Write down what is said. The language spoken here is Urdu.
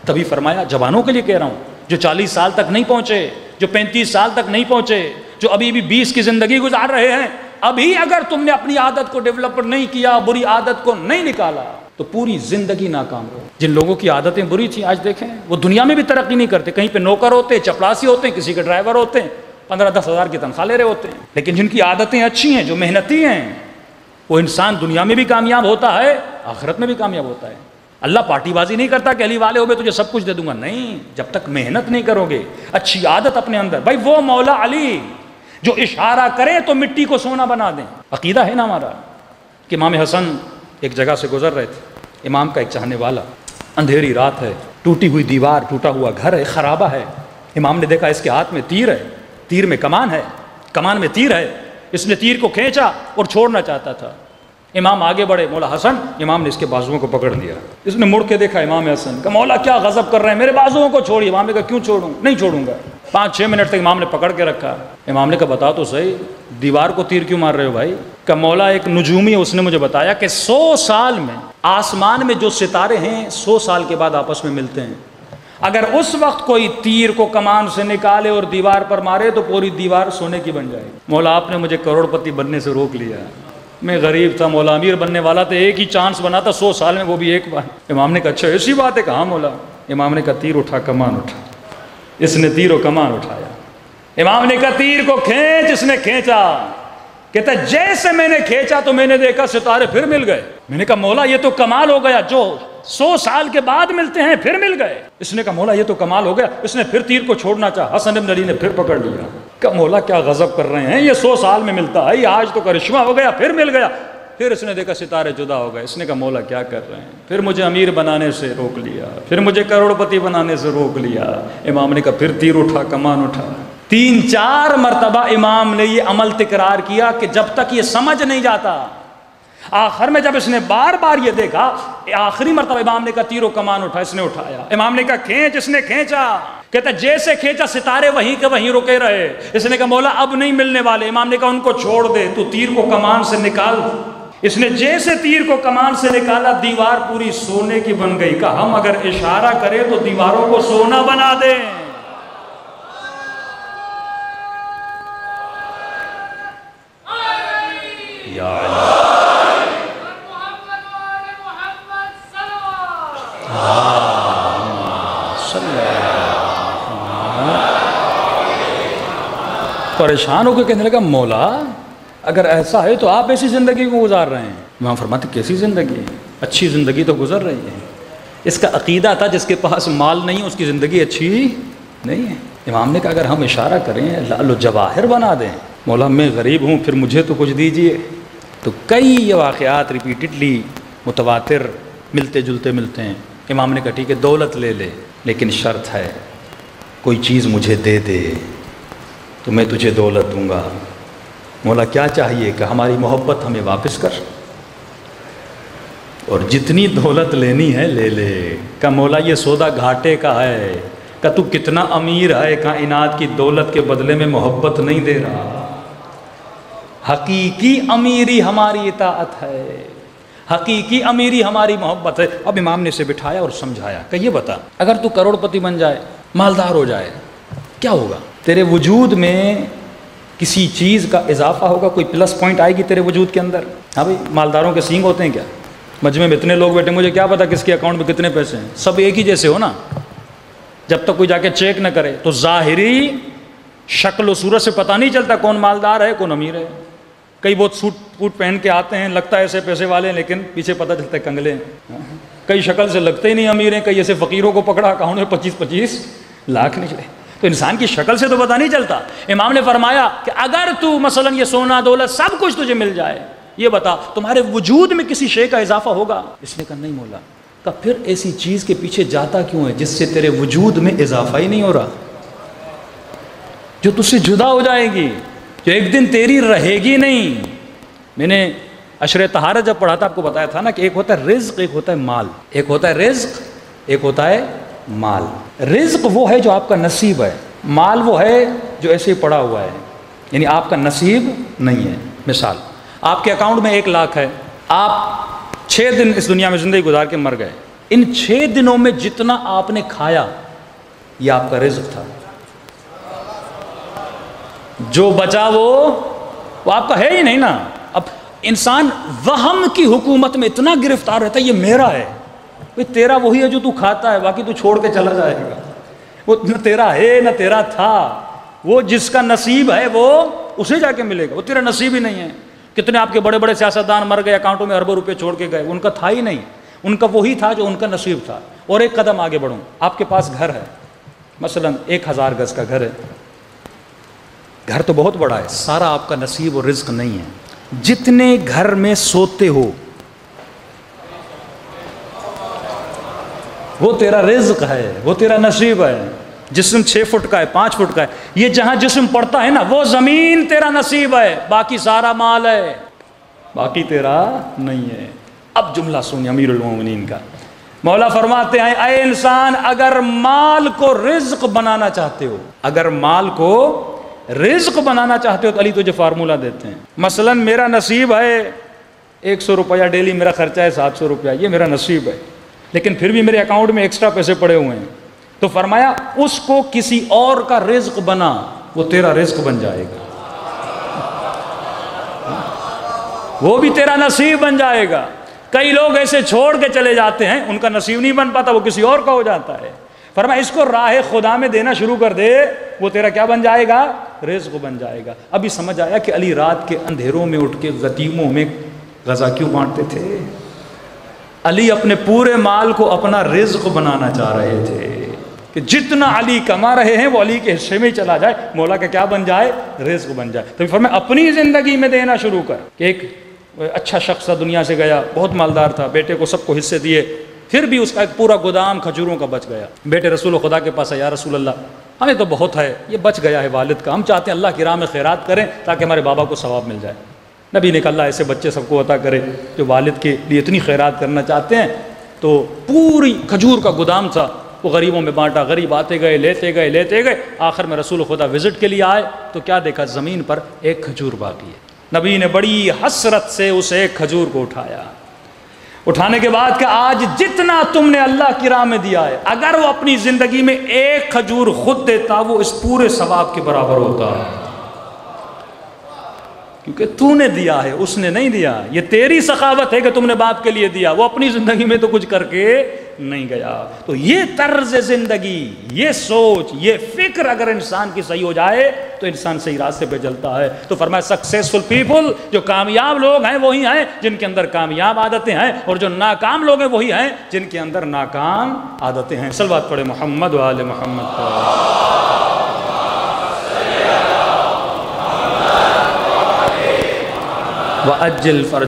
تبھی فرمایا جوانوں کے لیے کہہ رہا ہوں، جو 40 سال تک نہیں پہنچے، جو 35 سال تک نہیں پہنچے، جو ابھی بھی 20 کی زندگی گزار رہے ہیں، ابھی اگر تم نے اپنی عادت کو ڈیولپ نہیں کیا، بری عادت کو نہیں نکالا، تو پوری زندگی ناکام ہو۔ جن لوگوں کی عادتیں بری تھیں آج دیکھیں وہ دنیا میں بھی ترقی نہیں کرتے، کہیں پہ نوکر ہوتے، چپڑاسی ہوتے ہیں، کسی کے ڈرائیور ہوتے ہیں، 15-10 ہزار کی تنخواہ لے رہے ہوتے ہیں۔ لیکن جن کی عادتیں اچھی ہیں، جو محنتی ہیں، وہ انسان دنیا میں بھی کامیاب ہوتا ہے، آخرت میں بھی کامیاب ہوتا ہے۔ اللہ پارٹی بازی نہیں کرتا کہ علی والے ہو گئے تجھے سب کچھ دے دوں گا، نہیں، جب تک محنت نہیں کرو گے، اچھی عادت اپنے اندر۔ بھائی وہ مولا علی جو اشارہ کرے تو مٹی کو سونا بنا دیں، عقیدہ ہے نا ہمارا۔ کہ امام حسن ایک جگہ سے گزر رہے تھے، امام کا ایک چاہنے والا، اندھیری رات ہے، ٹوٹی ہوئی دیوار، ٹوٹا ہوا گھر ہے، خرابہ ہے۔ امام نے دیکھا اس کے ہاتھ میں تیر ہے، تیر میں کمان ہے، کمان میں تیر ہے۔ اس نے تیر کو کھینچا اور چھوڑنا چاہتا تھا۔ امام آگے بڑھے، مولا حسن، امام نے اس کے بازوؤں کو پکڑ لیا۔ اس نے مڑ کے دیکھا امام حسن کہ مولا کیا غضب کر رہے ہیں، میرے بازوؤں کو چھوڑیے۔ امام نے کہا کیوں چھوڑوں، نہیں چھوڑوں گا۔ 5-6 منٹ تک امام نے پکڑ کے رکھا۔ امام نے کہا بتا تو صحیح، دیوار کو تیر کیوں مار رہے ہو بھائی؟ کہ مولا ایک نجومی ہے، اس نے مجھے بتایا کہ 100 سال میں آسمان میں جو ستارے ہیں 100 سال کے بعد آپس میں ملتے ہیں۔ اگر اس وقت کوئی تیر کو کمان سے نکالے اور دیوار پر مارے تو پوری دیوار سونے کی بن جائے گی۔ مولا آپ نے مجھے کروڑ پتی بننے سے روک لیا، میں غریب تھا، مولا امیر بننے والا تھا، ایک ہی چانس بنا تھا 100 سال میں، وہ بھی ایک بار۔ امام نے کہا اچھا ایسی بات ہے، کہاں مولا؟ امام نے کہا تیر اٹھا، کمان اٹھا۔ اس نے تیر و کمان اٹھایا۔ امام نے کہا تیر کو کھینچ، اس نے کھینچا۔ کہتا جیسے میں نے کھینچا تو میں نے دیکھا ستارے پھر مل گئے۔ میں نے کہا مولا یہ تو کمال ہو گیا، جو 100 سال کے بعد ملتے ہیں پھر مل گئے۔ اس نے کہا مولا یہ تو کمال ہو گیا۔ اس نے پھر تیر کو چھوڑنا چاہا، حسن بن علی نے پھر پکڑ لیا۔ کہ مولا کیا غضب کر رہے ہیں، یہ 100 سال میں ملتا ہے، یہ آج تو کرشمہ ہو گیا، پھر مل گیا۔ پھر اس نے دیکھا ستارے جدا ہو گئے۔ اس نے کہا مولا کیا کر رہے ہیں؟ پھر مجھے امیر بنانے سے روک لیا، پھر مجھے کروڑ پتی بنانے سے روک لیا۔ امام نے کہا پھر تیر اٹھا، کمان اٹھا۔ 3-4 مرتبہ امام نے یہ عمل تکرار کیا کہ جب تک یہ سمجھ نہیں جاتا۔ آخر میں جب اس نے بار بار یہ دیکھا، آخری مرتبہ امام نے کہا تیر و کمان اٹھا، اس نے اٹھایا۔ امام نے کہا کھینچ، اس نے کھینچا۔ کہتا جیسے کھینچا ستارے وہیں کے وہیں رکے رہے۔ اس نے کہا مولا اب نہیں ملنے والے۔ امام نے کہا ان کو چھوڑ دے، تو تیر کو کمان سے نکال۔ اس نے جیسے تیر کو کمان سے نکالا، دیوار پوری سونے کی بن گئی۔ کہا ہم اگر اشارہ کریں تو دیواروں کو سونا بنا دیں۔ یا پریشان ہو کے کہنے لگا مولا اگر ایسا ہے تو آپ ایسی زندگی کو گزار رہے ہیں۔ امام فرماتے کیسی زندگی ہے؟ اچھی زندگی تو گزر رہی ہے۔ اس کا عقیدہ تھا جس کے پاس مال نہیں اس کی زندگی اچھی نہیں ہے۔ امام نے کہا اگر ہم اشارہ کریں لعل و جواہر بنا دیں، مولا میں غریب ہوں پھر مجھے تو کچھ دیجئے۔ تو کئی واقعات ریپیٹڈلی متواتر ملتے جلتے ملتے ہیں۔ امام نے کہا ٹھیک ہے دولت لے لے، لیکن شرط ہے کوئی چیز مجھے دے دے تو میں تجھے دولت دوں گا۔ مولا کیا چاہیے؟ کہ ہماری محبت ہمیں واپس کر، اور جتنی دولت لینی ہے لے لے۔ کہ مولا یہ سودا گھاٹے کا ہے، کہ تو کتنا امیر ہے، کائنات کی دولت کے بدلے میں محبت نہیں دے رہا۔ حقیقی امیری ہماری اطاعت ہے، حقیقی امیری ہماری محبت ہے۔ اب امام نے اسے بٹھایا اور سمجھایا کہ یہ بتا اگر تو کروڑ پتی بن جائے، مالدار ہو جائے، کیا ہوگا؟ تیرے وجود میں کسی چیز کا اضافہ ہوگا، کوئی پلس پوائنٹ آئے گی تیرے وجود کے اندر۔ ہاں بھائی مالداروں کے سینگ ہوتے ہیں کیا؟ مجمع میں اتنے لوگ بیٹھے، مجھے کیا پتا کس کے اکاؤنٹ میں کتنے پیسے ہیں؟ سب ایک ہی جیسے ہو نا، جب تک کوئی جا کے چیک نہ کرے تو ظاہری شکل و صورت سے پتہ نہیں چلتا کون مالدار ہے کون امیر ہے۔ کئی بہت سوٹ پوٹ پہن کے آتے ہیں، لگتا ہے ایسے پیسے والے ہیں، لیکن پیچھے پتہ چلتا ہے کنگلے ہیں۔ کئی شکل سے لگتے ہی نہیں امیر ہیں، کئی ایسے فقیروں کو پکڑا اکاؤنٹ میں 25-25 لاکھ نکلے۔ تو انسان کی شکل سے تو پتہ نہیں چلتا۔ امام نے فرمایا کہ اگر تو مثلا یہ سونا دولت سب کچھ تجھے مل جائے، یہ بتا تمہارے وجود میں کسی شے کا اضافہ ہوگا؟ اس نے کہا نہیں مولا۔ کہ پھر ایسی چیز کے پیچھے جاتا کیوں ہے جس سے تیرے وجود میں اضافہ ہی نہیں ہو رہا، جو تجھ سے جدا ہو جائے گی، جو ایک دن تیری رہے گی نہیں۔ میں نے عشر طہارت جب پڑھا تھا آپ کو بتایا تھا نا کہ ایک ہوتا ہے رزق، ایک ہوتا ہے مال۔ ایک ہوتا ہے رزق، ایک ہوتا ہے مال۔ رزق وہ ہے جو آپ کا نصیب ہے، مال وہ ہے جو ایسے ہی پڑا ہوا ہے، یعنی آپ کا نصیب نہیں ہے۔ مثال آپ کے اکاؤنٹ میں 1 لاکھ ہے، آپ 6 دن اس دنیا میں زندگی گزار کے مر گئے، ان 6 دنوں میں جتنا آپ نے کھایا یہ آپ کا رزق تھا، جو بچا وہ آپ کا ہے ہی نہیں نا۔ اب انسان وہم کی حکومت میں اتنا گرفتار رہتا ہے یہ میرا ہے، تیرا وہی ہے جو تو کھاتا ہے، باقی تو چھوڑ کے چلا جائے گا، وہ نہ تیرا ہے نہ تیرا تھا، وہ جس کا نصیب ہے وہ اسے جا کے ملے گا، وہ تیرا نصیب ہی نہیں ہے۔ کتنے آپ کے بڑے بڑے سیاستدان مر گئے، اکاؤنٹوں میں اربوں روپے چھوڑ کے گئے، ان کا تھا ہی نہیں، ان کا وہی تھا جو ان کا نصیب تھا۔ اور ایک قدم آگے بڑھوں، آپ کے پاس گھر ہے، مثلا 1000 گز کا گھر ہے، گھر تو بہت بڑا ہے، سارا آپ کا نصیب اور رزق نہیں ہے۔ جتنے گھر میں سوتے ہو وہ تیرا رزق ہے، وہ تیرا نصیب ہے۔ جسم 6 فٹ کا ہے، 5 فٹ کا ہے، یہ جہاں جسم پڑتا ہے نا وہ زمین تیرا نصیب ہے، باقی سارا مال ہے، باقی تیرا نہیں ہے۔ اب جملہ سنیے امیر المومنین کا، مولا فرماتے ہیں اے انسان اگر مال کو رزق بنانا چاہتے ہو، اگر مال کو رزق بنانا چاہتے ہو تو علی تجھے فارمولہ دیتے ہیں۔ مثلا میرا نصیب ہے 100 روپیہ ڈیلی، میرا خرچہ ہے 700 روپیہ، یہ میرا نصیب ہے، لیکن پھر بھی میرے اکاؤنٹ میں ایکسٹرا پیسے پڑے ہوئے ہیں، تو فرمایا اس کو کسی اور کا رزق بنا، وہ تیرا رزق بن جائے گا، وہ بھی تیرا نصیب بن جائے گا۔ کئی لوگ ایسے چھوڑ کے چلے جاتے ہیں، ان کا نصیب نہیں بن پاتا، وہ کسی اور کا ہو جاتا ہے۔ فرمایا اس کو راہ خدا میں دینا شروع کر دے، وہ تیرا کیا بن جائے گا؟ رزق بن جائے گا۔ ابھی سمجھ آیا کہ علی رات کے اندھیروں میں اٹھ کے یتیموں میں غذا کیوں بانٹتے تھے؟ علی اپنے پورے مال کو اپنا رزق بنانا چاہ رہے تھے کہ جتنا علی کما رہے ہیں وہ علی کے حصے میں ہی چلا جائے، مولا کا کیا بن جائے؟ رزق بن جائے۔ تو فرمایا اپنی زندگی میں دینا شروع کر۔ کہ ایک اچھا شخص تھا، دنیا سے گیا، بہت مالدار تھا، بیٹے کو سب کو حصے دیے، پھر بھی اس کا ایک پورا گودام کھجوروں کا بچ گیا۔ بیٹے رسول خدا کے پاس ہے، یا رسول اللہ ہمیں تو بہت ہے، یہ بچ گیا ہے والد کا، ہم چاہتے ہیں اللہ کی راہ میں خیرات کریں تاکہ ہمارے بابا کو ثواب مل جائے۔ نبی نے کہا اللہ ایسے بچے سب کو عطا کرے جو والد کے لیے اتنی خیرات کرنا چاہتے ہیں۔ تو پوری کھجور کا گودام تھا، وہ غریبوں میں بانٹا، غریب آتے گئے لیتے گئے، آخر میں رسول خدا وزٹ کے لیے آئے تو کیا دیکھا؟ زمین پر ایک کھجور باقی ہے۔ نبی نے بڑی حسرت سے اس ایک کھجور کو اٹھایا، اٹھانے کے بعد کہ آج جتنا تم نے اللہ کی راہ میں دیا ہے، اگر وہ اپنی زندگی میں ایک کھجور خود دیتا وہ اس پورے ثواب کے برابر ہوتا، کیونکہ تو نے دیا ہے، اس نے نہیں دیا۔ یہ تیری سخاوت ہے کہ تم نے باپ کے لیے دیا، وہ اپنی زندگی میں تو کچھ کر کے نہیں گیا۔ تو یہ طرز زندگی، یہ سوچ، یہ فکر اگر انسان کی صحیح ہو جائے تو انسان صحیح راستے پہ چلتا ہے۔ تو فرمایا سکسیسفل پیپل، جو کامیاب لوگ ہیں وہی ہیں جن کے اندر کامیاب عادتیں ہیں، اور جو ناکام لوگ ہیں وہی ہیں جن کے اندر ناکام عادتیں ہیں۔ صلوات پڑھے محمد و آل محمد۔ وَأَجِّلْ فَرْجَ